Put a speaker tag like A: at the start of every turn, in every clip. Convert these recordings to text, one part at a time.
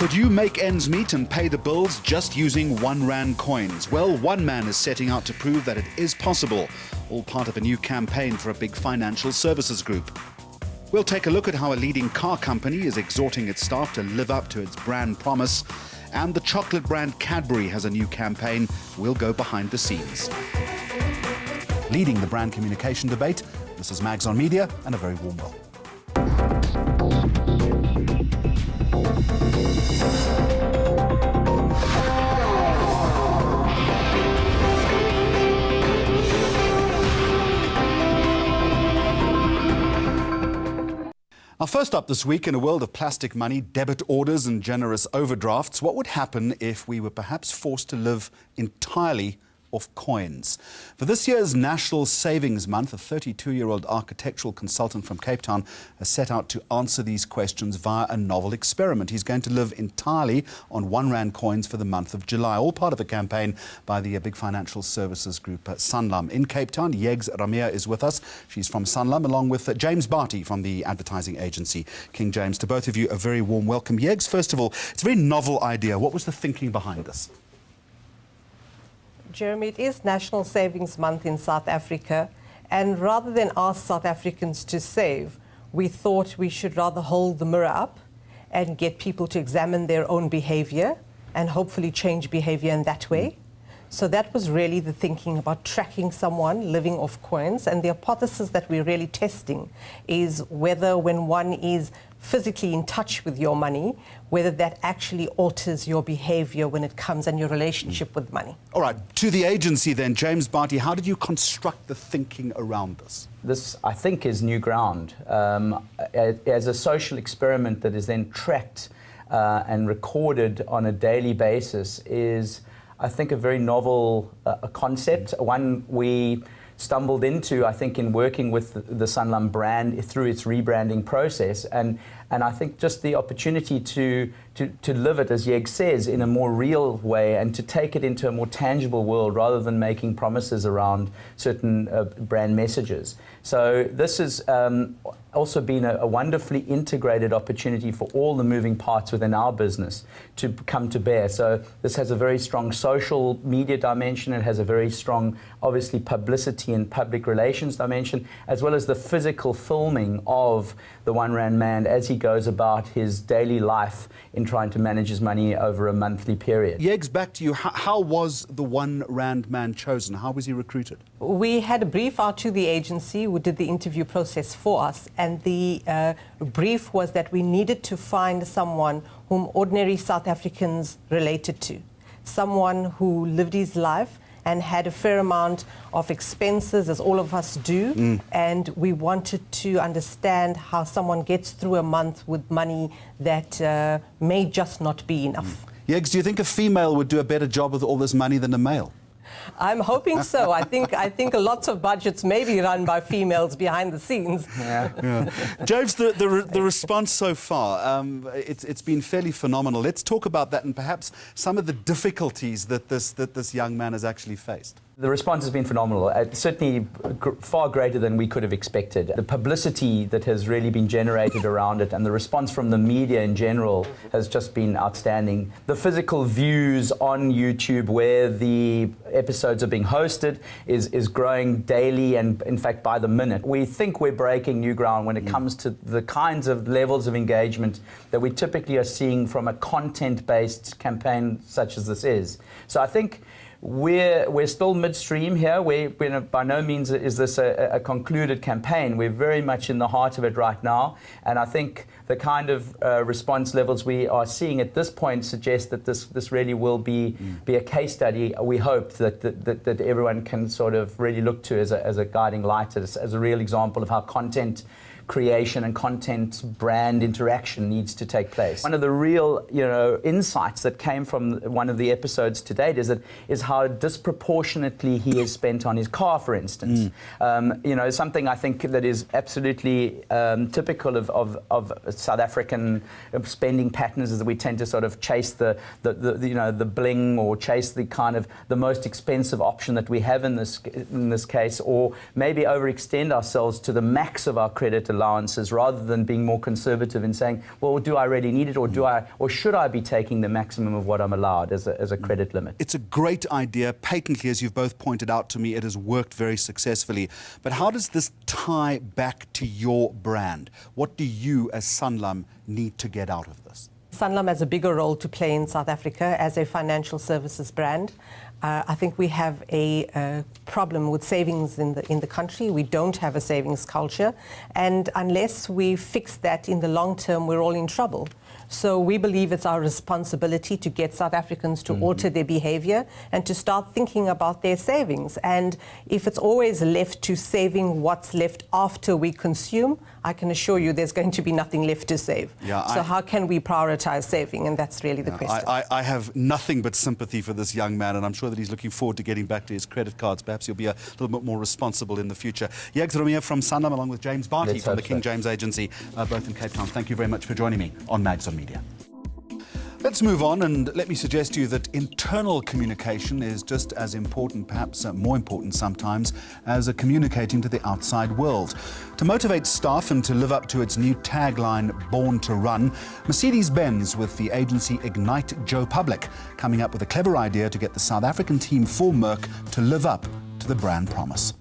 A: Could you make ends meet and pay the bills just using R1 coins? Well, one man is setting out to prove that it is possible, all part of a new campaign for a big financial services group. We'll take a look at how a leading car company is exhorting its staff to live up to its brand promise, and the chocolate brand Cadbury has a new campaign. We'll go behind the scenes. Leading the brand communication debate, this is Mags on Media, and a very warm welcome. Now, first up this week, in a world of plastic money, debit orders and generous overdrafts, what would happen if we were perhaps forced to live entirely off coins? For this year's National Savings Month, a 32-year-old architectural consultant from Cape Town has set out to answer these questions via a novel experiment. He's going to live entirely on R1 coins for the month of July, all part of a campaign by the big financial services group Sanlam. In Cape Town, Yegs Ramiah is with us. She's from Sanlam, along with James Barty from the advertising agency King James. To both of you, a very warm welcome. Yegs, first of all, it's a very novel idea. What was the thinking behind this?
B: Jeremy, it is National Savings Month in South Africa, and rather than ask South Africans to save, we thought we should rather hold the mirror up and get people to examine their own behavior and hopefully change behavior in that way. So that was really the thinking about tracking someone living off coins, and the hypothesis that we're really testing is whether when one is physically in touch with your money, whether that actually alters your behavior when it comes and your relationship with money.
A: All right, to the agency then, James Barty, how did you construct the thinking around this?
C: This, I think, is new ground. As a social experiment that is then tracked and recorded on a daily basis is, I think, a very novel concept, one we stumbled into, I think, in working with the Sanlam brand through its rebranding process, and I think just the opportunity to live it, as Yeg says, in a more real way and to take it into a more tangible world rather than making promises around certain brand messages. So this has also been a wonderfully integrated opportunity for all the moving parts within our business to come to bear. So this has a very strong social media dimension. It has a very strong, obviously, publicity and public relations dimension, as well as the physical filming of the R1 man as he goes about his daily life in trying to manage his money over a monthly period.
A: Yegs, back to you. How was the R1 man chosen? How was he recruited?
B: We had a brief out to the agency who did the interview process for us, and the brief was that we needed to find someone whom ordinary South Africans related to, someone who lived his life and had a fair amount of expenses, as all of us do, and we wanted to understand how someone gets through a month with money that may just not be enough.
A: Yegs, do you think a female would do a better job with all this money than a male?
B: I'm hoping so. I think lots of budgets may be run by females behind the scenes.
A: Yeah. James, the response so far, it's been fairly phenomenal. Let's talk about that and perhaps some of the difficulties that this young man has actually faced.
C: The response has been phenomenal, certainly far greater than we could have expected. The publicity that has really been generated around it and the response from the media in general has just been outstanding. The physical views on YouTube where the episodes are being hosted is growing daily and, in fact, by the minute. We think we're breaking new ground when it comes to the kinds of levels of engagement that we typically are seeing from a content-based campaign such as this is. So I think we're still midstream here. By no means is this a concluded campaign. We're very much in the heart of it right now, and I think the kind of response levels we are seeing at this point suggest that this really will be a case study. We hope that everyone can sort of really look to as a guiding light, as a real example of how content creation and content brand interaction needs to take place. One of the real, insights that came from one of the episodes to date is how disproportionately he has spent on his car, for instance. Something I think that is absolutely typical of South African spending patterns is that we tend to sort of chase the bling, or chase the kind of the most expensive option that we have in this case, or maybe overextend ourselves to the max of our credit alone. allowances rather than being more conservative and saying, well, do I really need it, or should I be taking the maximum of what I'm allowed as a credit limit?
A: It's a great idea. Patently, as you've both pointed out to me, it has worked very successfully. But how does this tie back to your brand? What do you, as Sanlam, need to get out of this?
B: Sanlam has a bigger role to play in South Africa as a financial services brand. I think we have a problem with savings in the country. We don't have a savings culture, and unless we fix that in the long term, we're all in trouble. So we believe it's our responsibility to get South Africans to alter their behavior and to start thinking about their savings. And if it's always left to saving what's left after we consume, I can assure you there's going to be nothing left to save. So how can we prioritize saving? And that's really the question.
A: I have nothing but sympathy for this young man, and I'm sure that he's looking forward to getting back to his credit cards. Perhaps he'll be a little bit more responsible in the future. Yegs Ramiah from Sanlam, along with James Barty from the King James Agency, both in Cape Town. Thank you very much for joining me on Mags on Media. Let's move on, and let me suggest to you that internal communication is just as important, perhaps more important sometimes, as communicating to the outside world. To motivate staff and to live up to its new tagline, Born to Run, Mercedes-Benz with the agency Ignite Joe Public coming up with a clever idea to get the South African team for Merck to live up to the brand promise.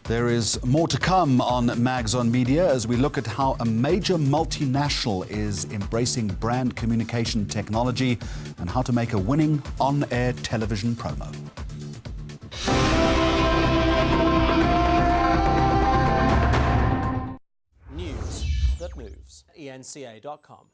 A: There is more to come on Mags on Media as we look at how a major multinational is embracing brand communication technology and how to make a winning on-air television promo.
D: News that moves. ENCA.com.